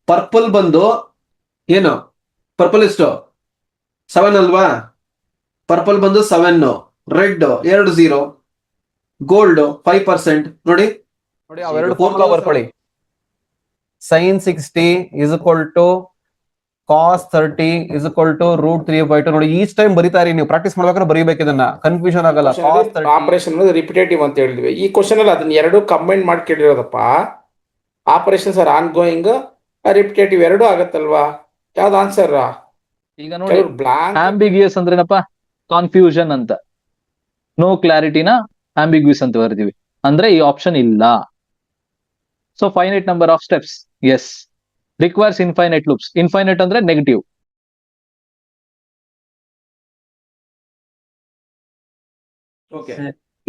Purple ಬಂದು ಏನು purple ಎಷ್ಟು 7 ಅಲ್ವಾ? ಪರ್ಪಲ್ ಬಂದು 7, ರೆಡ್ 2 0, ಗೋಲ್ಡ್ 5%. ನೋಡಿ ಅವೆರಡು ಫಾರ್ಮುಲಾ ಬರ್ಕೊಳ್ಳಿ. sin 60 is equal to cos 30 is equal to √3/2. ನೋಡಿ ಈಚ್ ಟೈಮ್ ಬರೀತಾರಿ, ನೀವು ಪ್ರಾಕ್ಟೀಸ್ ಮಾಡ್ಬೇಕಾದ್ರೆ ಬರೀಬೇಕು, ಇದನ್ನ ಕನ್ಫ್ಯೂಷನ್ ಆಗಲ್ಲ. ಆಪರೇಷನ್ ರಿಪಿಟೇಟಿವ್ ಅಂತ ಹೇಳಿದ್ವಿ. ಈ ಕ್ವಶನ್ ಅಲ್ಲಿ ಅದನ್ನ ಎರಡು ಕಂಬೈನ್ ಮಾಡಿ ಕೇಳಿರೋದಪ್ಪ. Operations are ongoing, repetitive ಎರಡು ಆಗತ್ತಲ್ವಾ? ಯಾವ್ದು ಆನ್ಸರ್? ಈಗ ನೋಡಿ, ಆಂಬಿಗ್ಯೂಸ್ ಅಂದ್ರೇನಪ್ಪ? ಕನ್ಫ್ಯೂಷನ್ ಅಂತ. ನೋ ಕ್ಲಾರಿಟಿನ ಆಂಬಿಗ್ಯೂಸ್ ಅಂತ ಬರ್ತೀವಿ, ಅಂದ್ರೆ ಈ ಆಪ್ಷನ್ ಇಲ್ಲ. So finite number of steps, yes. Requires infinite loops. Infinite ಅಂದ್ರೆ ನೆಗೆಟಿವ್. ಓಕೆ,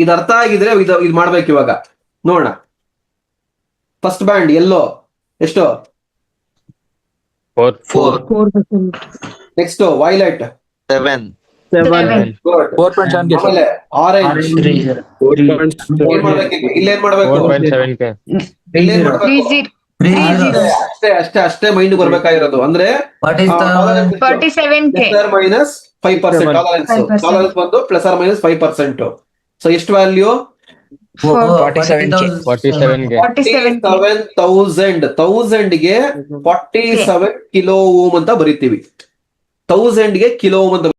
ಇದು ಅರ್ಥ ಆಗಿದ್ರೆ ಇದು ಮಾಡ್ಬೇಕು. ಇವಾಗ ನೋಡೋಣ. ಫಸ್ಟ್ ಬ್ಯಾಂಡ್ ಎಲ್ಲೋ ಎಷ್ಟು? 4%. Next violet 7. ಆಮೇಲೆ ಆರೆಂಜ್. ಏನ್ ಮಾಡ್ಬೇಕು? ಇಲ್ಲೇನ್ ಮಾಡ್ಬೇಕು? ಅಷ್ಟೇ ಮೈಂಡ್ ಬರ್ಬೇಕಾಗಿರೋದು. ಅಂದ್ರೆ -5%. ಟಾಲರೆನ್ಸ್ ಬಂದು +or-5%. ಸೊ ಎಷ್ಟು ವ್ಯಾಲ್ಯೂ? 1000ಗೆ 47 ಕಿಲೋ ಓಮ್ ಅಂತ ಬರಿತೀವಿ. 1000ಗೆ ಕಿಲೋ ಓಮ್ ಅಂತ